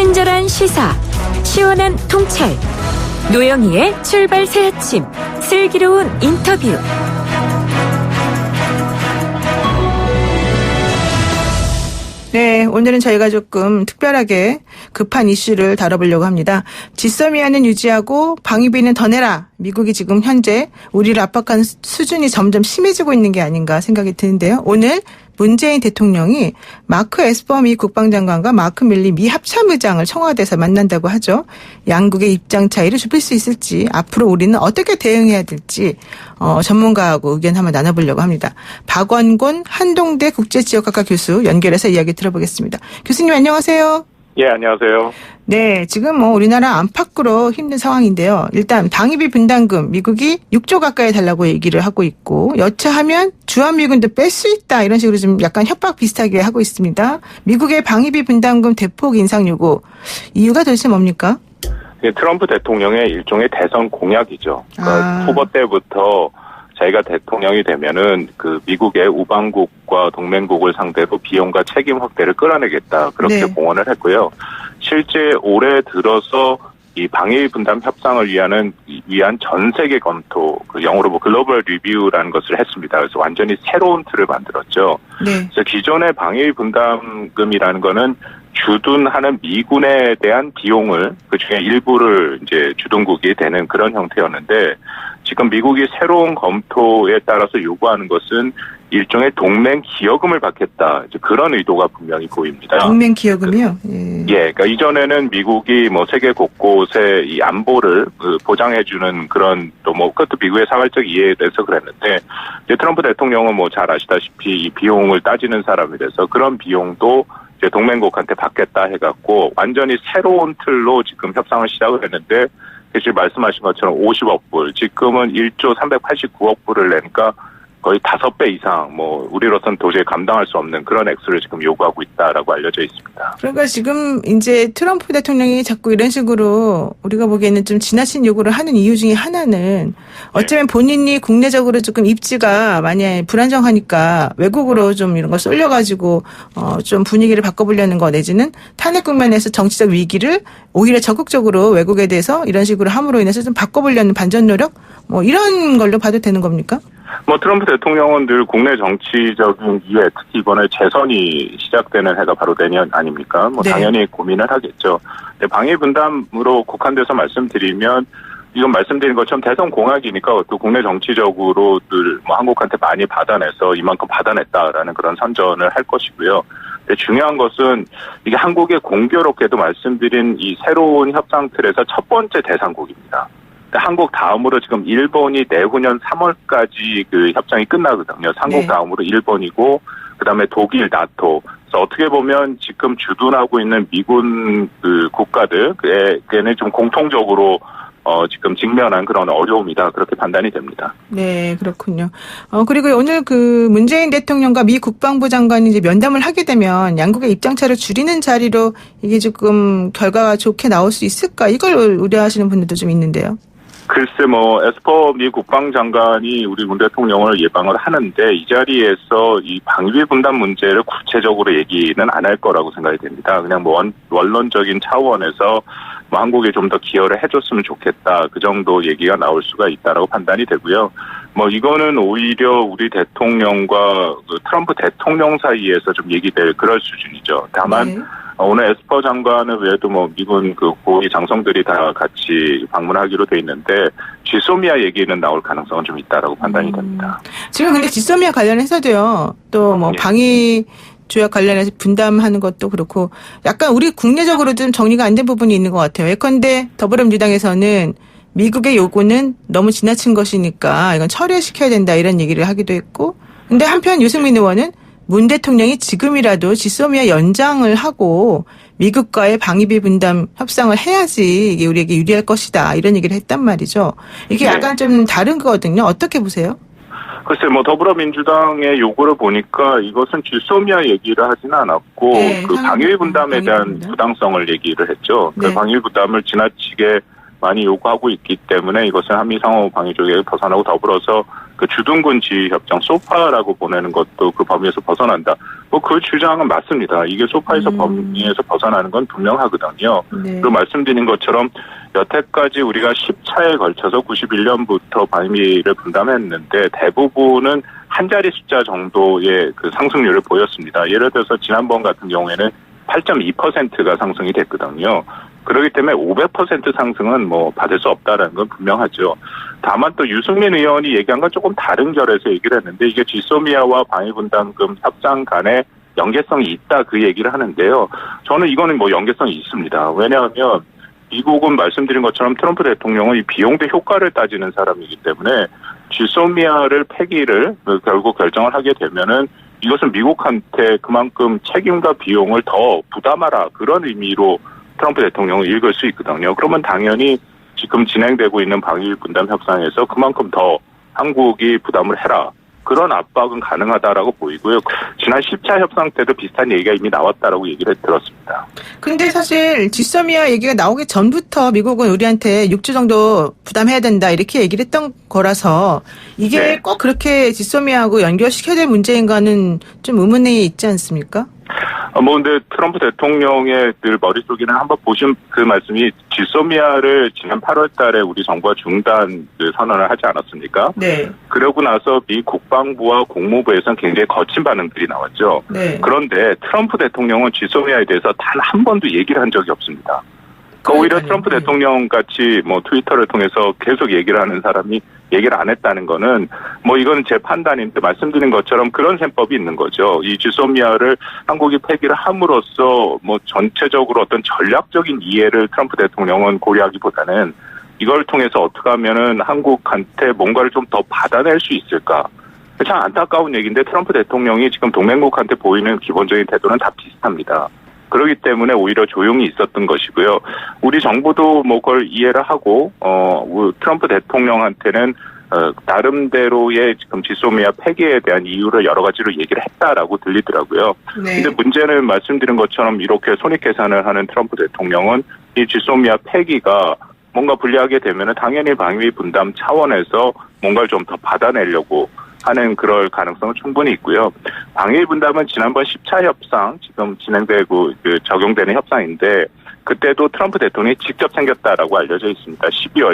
친절한 시사, 시원한 통찰, 노영희의 출발 새 아침, 슬기로운 인터뷰. 네, 오늘은 저희가 조금 특별하게 급한 이슈를 다뤄보려고 합니다. 지소미아는 유지하고 방위비는 더 내라. 미국이 지금 현재 우리를 압박하는 수준이 점점 심해지고 있는 게 아닌가 생각이 드는데요. 오늘 문재인 대통령이 마크 에스퍼 미 국방장관과 마크 밀리 미 합참의장을 청와대에서 만난다고 하죠. 양국의 입장 차이를 좁힐 수 있을지, 앞으로 우리는 어떻게 대응해야 될지 전문가하고 의견 한번 나눠보려고 합니다. 박원곤 한동대 국제지역학과 교수 연결해서 이야기 들어보겠습니다. 교수님 안녕하세요. 예, 안녕하세요. 네, 지금 우리나라 안팎으로 힘든 상황인데요. 일단 방위비 분담금 미국이 6조 가까이 달라고 얘기를 하고 있고, 여차하면 주한미군도 뺄 수 있다 이런 식으로 좀 약간 협박 비슷하게 하고 있습니다. 미국의 방위비 분담금 대폭 인상 요구, 이유가 도대체 뭡니까? 트럼프 대통령의 일종의 대선 공약이죠. 그러니까 후보 때부터 자기가 대통령이 되면은 그 미국의 우방국과 동맹국을 상대로 비용과 책임 확대를 끌어내겠다, 그렇게 네. 공언을 했고요. 실제 올해 들어서 이 방위 분담 협상을 위한 전 세계 검토, 그 영어로 글로벌 리뷰라는 것을 했습니다. 그래서 완전히 새로운 틀을 만들었죠. 네. 그래서 기존의 방위 분담금이라는 거는 주둔하는 미군에 대한 비용을 그중에 일부를 이제 주둔국이 되는 그런 형태였는데, 지금 미국이 새로운 검토에 따라서 요구하는 것은 일종의 동맹 기여금을 받겠다, 이제 그런 의도가 분명히 보입니다. 동맹 기여금이요? 그러니까 이전에는 미국이 세계 곳곳에 이 안보를 보장해주는 그런 그것도 미국의 자발적 이해에 대해서 그랬는데, 이제 트럼프 대통령은 잘 아시다시피 이 비용을 따지는 사람이라서 그런 비용도 이제 동맹국한테 받겠다 해갖고 완전히 새로운 틀로 지금 협상을 시작을 했는데, 사실 말씀하신 것처럼 50억 불, 지금은 1조 389억 불을 내니까 거의 5배 이상, 우리로서는 도저히 감당할 수 없는 그런 액수를 지금 요구하고 있다라고 알려져 있습니다. 그러니까 지금 이제 트럼프 대통령이 자꾸 이런 식으로 우리가 보기에는 좀 지나친 요구를 하는 이유 중에 하나는, 어쩌면 본인이 국내적으로 조금 입지가 많이 불안정하니까 외국으로 좀 이런 걸 쏠려가지고 좀 분위기를 바꿔보려는 거, 내지는 탄핵 국면에서 정치적 위기를 오히려 적극적으로 외국에 대해서 이런 식으로 함으로 인해서 좀 바꿔보려는 반전 노력, 이런 걸로 봐도 되는 겁니까? 트럼프 대통령은 늘 국내 정치적인 이해, 특히 이번에 재선이 시작되는 해가 바로 내년 아닙니까? 네. 당연히 고민을 하겠죠. 방위 분담으로 국한돼서 말씀드리면, 이건 말씀드린 것처럼 대선 공약이니까 또 국내 정치적으로 늘 한국한테 많이 받아내서 이만큼 받아냈다라는 그런 선전을 할 것이고요. 근데 중요한 것은 이게 한국의 공교롭게도 말씀드린 이 새로운 협상 틀에서 첫 번째 대상국입니다. 한국 다음으로 지금 일본이 내후년 3월까지 그 협상이 끝나거든요. 한국 네. 다음으로 일본이고, 그다음에 독일, 나토. 그래서 어떻게 보면 지금 주둔하고 있는 미군 그 국가들에게는 좀 공통적으로 지금 직면한 그런 어려움이다, 그렇게 판단이 됩니다. 네, 그렇군요. 그리고 오늘 그 문재인 대통령과 미 국방부 장관이 이제 면담을 하게 되면 양국의 입장차를 줄이는 자리로 이게 조금 결과가 좋게 나올 수 있을까? 이걸 우려하시는 분들도 좀 있는데요. 글쎄, 에스퍼 미 국방장관이 우리 문 대통령을 예방을 하는데, 이 자리에서 이 방위 분담 문제를 구체적으로 얘기는 안 할 거라고 생각이 됩니다. 그냥 원론적인 차원에서 한국이 좀 더 기여를 해줬으면 좋겠다, 그 정도 얘기가 나올 수가 있다라고 판단이 되고요. 이거는 오히려 우리 대통령과 그 트럼프 대통령 사이에서 좀 얘기될 그럴 수준이죠. 다만 네. 오늘 에스퍼 장관은 외에도 미군 그 고위 장성들이 다 같이 방문하기로 돼 있는데, 지소미아 얘기는 나올 가능성은 좀 있다라고 판단이 됩니다. 지금 근데 지소미아 관련해서도요, 또 방위 조약 관련해서 분담하는 것도 그렇고 약간 우리 국내적으로 좀 정리가 안 된 부분이 있는 것 같아요. 예컨대 더불어민주당에서는 미국의 요구는 너무 지나친 것이니까 이건 철회시켜야 된다, 이런 얘기를 하기도 했고, 근데 한편 유승민 의원은 문 대통령이 지금이라도 지소미아 연장을 하고 미국과의 방위비 분담 협상을 해야지 이게 우리에게 유리할 것이다, 이런 얘기를 했단 말이죠. 이게 약간 좀 다른 거거든요. 어떻게 보세요? 글쎄, 더불어민주당의 요구를 보니까 이것은 지소미아 얘기를 하지는 않았고, 네, 그 방위 분담에 대한 부당성을 얘기를 했죠. 네. 그 방위 분담을 지나치게 많이 요구하고 있기 때문에 이것은 한미 상호 방위 조약을 벗어나고, 더불어서 그 주둔군 지휘협정 소파라고 보내는 것도 그 범위에서 벗어난다. 뭐 그 주장은 맞습니다. 이게 소파에서 범위에서 벗어나는 건 분명하거든요. 네. 그리고 말씀드린 것처럼 여태까지 우리가 10차에 걸쳐서 91년부터 방위비를 분담했는데 대부분은 한 자리 숫자 정도의 그 상승률을 보였습니다. 예를 들어서 지난번 같은 경우에는 8.2%가 상승이 됐거든요. 그렇기 때문에 500% 상승은 뭐 받을 수 없다는 건 분명하죠. 다만 또 유승민 의원이 얘기한 건 조금 다른 결에서 얘기를 했는데 이게 지소미아와 방위분담금 협상 간에 연계성이 있다 그 얘기를 하는데요. 저는 이거는 뭐 연계성이 있습니다. 왜냐하면 미국은 말씀드린 것처럼 트럼프 대통령은 이 비용 대 효과를 따지는 사람이기 때문에 지소미아를 폐기를 결국 결정을 하게 되면은 이것은 미국한테 그만큼 책임과 비용을 더 부담하라 그런 의미로 트럼프 대통령을 읽을 수 있거든요. 그러면 당연히 지금 진행되고 있는 방위 분담 협상에서 그만큼 더 한국이 부담을 해라. 그런 압박은 가능하다라고 보이고요. 지난 10차 협상 때도 비슷한 얘기가 이미 나왔다라고 얘기를 들었습니다. 근데 사실 지소미아 얘기가 나오기 전부터 미국은 우리한테 6조 정도 부담해야 된다 이렇게 얘기를 했던 거라서 이게 네. 꼭 그렇게 지소미아하고 연결시켜야 될 문제인가는 좀 의문이 있지 않습니까? 근데 트럼프 대통령의 늘 머릿속에는 한번 보신 그 말씀이 지소미아를 지난 8월 달에 우리 정부가 중단 선언을 하지 않았습니까? 네. 그러고 나서 미 국방부와 국무부에서는 굉장히 거친 반응들이 나왔죠. 네. 그런데 트럼프 대통령은 지소미아에 대해서 단 한 번도 얘기를 한 적이 없습니다. 오히려 트럼프 대통령 같이 뭐 트위터를 통해서 계속 얘기를 하는 사람이 얘기를 안 했다는 거는 뭐 이건 제 판단인데 말씀드린 것처럼 그런 셈법이 있는 거죠. 이 지소미아를 한국이 폐기를 함으로써 뭐 전체적으로 어떤 전략적인 이해를 트럼프 대통령은 고려하기보다는 이걸 통해서 어떻게 하면은 한국한테 뭔가를 좀 더 받아낼 수 있을까. 참 안타까운 얘기인데 트럼프 대통령이 지금 동맹국한테 보이는 기본적인 태도는 다 비슷합니다. 그렇기 때문에 오히려 조용히 있었던 것이고요. 우리 정부도 뭐 그걸 이해를 하고 트럼프 대통령한테는 나름대로의 지금 지소미아 폐기에 대한 이유를 여러 가지로 얘기를 했다라고 들리더라고요. 네. 근데 문제는 말씀드린 것처럼 이렇게 손익계산을 하는 트럼프 대통령은 이 지소미아 폐기가 뭔가 불리하게 되면은 당연히 방위 분담 차원에서 뭔가를 좀 더 받아내려고 하는 그럴 가능성은 충분히 있고요. 방위 분담은 지난번 10차 협상 지금 진행되고 적용되는 협상인데 그때도 트럼프 대통령이 직접 생겼다라고 알려져 있습니다.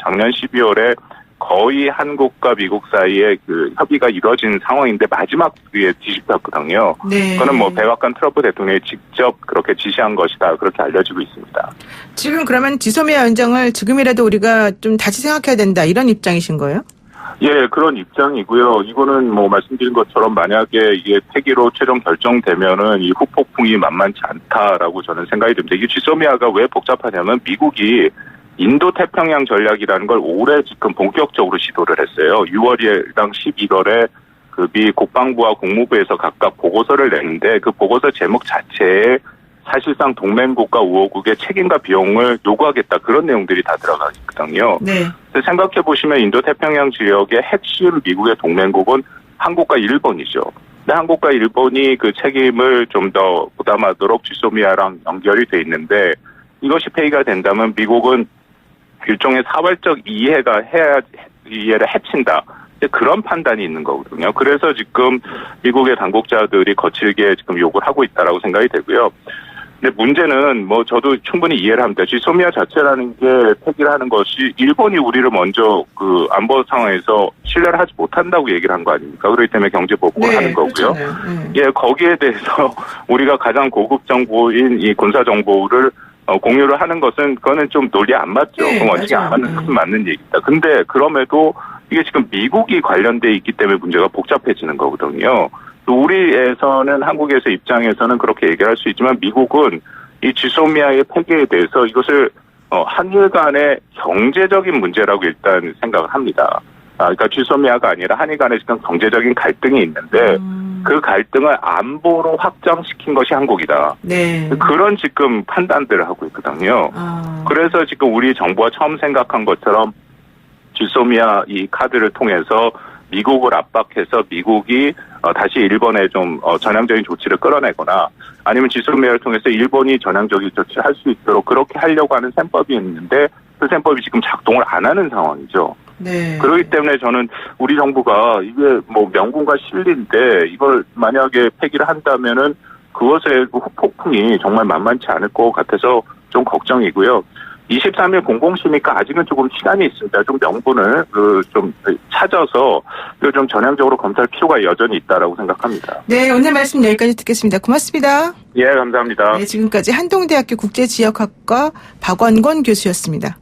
작년 12월에 거의 한국과 미국 사이에 그 협의가 이루어진 상황인데 마지막에 뒤집혔거든요. 네. 그거는 뭐 백악관 트럼프 대통령이 직접 그렇게 지시한 것이다 그렇게 알려지고 있습니다. 지금 그러면 지소미아 연장을 지금이라도 우리가 좀 다시 생각해야 된다 이런 입장이신 거예요? 예, 그런 입장이고요. 이거는 뭐 말씀드린 것처럼 만약에 이게 폐기로 최종 결정되면은 이 후폭풍이 만만치 않다라고 저는 생각이 듭니다. 이게 지소미아가 왜 복잡하냐면 미국이 인도 태평양 전략이라는 걸 올해 지금 본격적으로 시도를 했어요. 6월이랑 11월에 그 미 국방부와 국무부에서 각각 보고서를 내는데 그 보고서 제목 자체에 사실상 동맹국가 우호국의 책임과 비용을 요구하겠다 그런 내용들이 다 들어가 있거든요. 네. 생각해 보시면 인도 태평양 지역의 핵심 미국의 동맹국은 한국과 일본이죠. 근데 한국과 일본이 그 책임을 좀 더 부담하도록 지소미아랑 연결이 돼 있는데 이것이 폐기가 된다면 미국은 일종의 사활적 이해를 해친다. 그런 판단이 있는 거거든요. 그래서 지금 미국의 당국자들이 거칠게 지금 욕을 하고 있다라고 생각이 되고요. 근데 문제는 뭐 저도 충분히 이해를 합니다. 지소미아 자체라는 게 폐기를 하는 것이 일본이 우리를 먼저 그 안보 상황에서 신뢰를 하지 못한다고 얘기를 한 거 아닙니까? 그렇기 때문에 경제 보복을 하는 거고요. 예, 거기에 대해서 우리가 가장 고급 정보인 이 군사 정보를 공유를 하는 것은 그거는 좀 논리 안 맞죠. 네, 그건 원칙이 안 맞는 것은 맞는 얘기입니다. 근데 그럼에도 이게 지금 미국이 관련돼 있기 때문에 문제가 복잡해지는 거거든요. 우리에서는 한국에서 입장에서는 그렇게 얘기할 수 있지만 미국은 이 지소미아의 폐기에 대해서 이것을 한일 간의 경제적인 문제라고 일단 생각을 합니다. 그러니까 지소미아가 아니라 한일 간에 지금 경제적인 갈등이 있는데 그 갈등을 안보로 확장시킨 것이 한국이다. 네. 그런 지금 판단들을 하고 있거든요. 그래서 지금 우리 정부가 처음 생각한 것처럼 지소미아 이 카드를 통해서 미국을 압박해서 미국이 다시 일본에 좀 전향적인 조치를 끌어내거나 아니면 지소미아를 통해서 일본이 전향적인 조치를 할 수 있도록 그렇게 하려고 하는 셈법이 있는데 그 셈법이 지금 작동을 안 하는 상황이죠. 네. 그렇기 때문에 저는 우리 정부가 이게 뭐 명분과 실리인데 이걸 만약에 폐기를 한다면은 그것의 그 후폭풍이 정말 만만치 않을 것 같아서 좀 걱정이고요. 23일 공공시니까 아직은 조금 시간이 있습니다. 좀 명분을 좀 찾아서 이걸 좀 전향적으로 검토할 필요가 여전히 있다라고 생각합니다. 네, 오늘 말씀 여기까지 듣겠습니다. 고맙습니다. 예, 감사합니다. 네, 지금까지 한동대학교 국제지역학과 박원권 교수였습니다.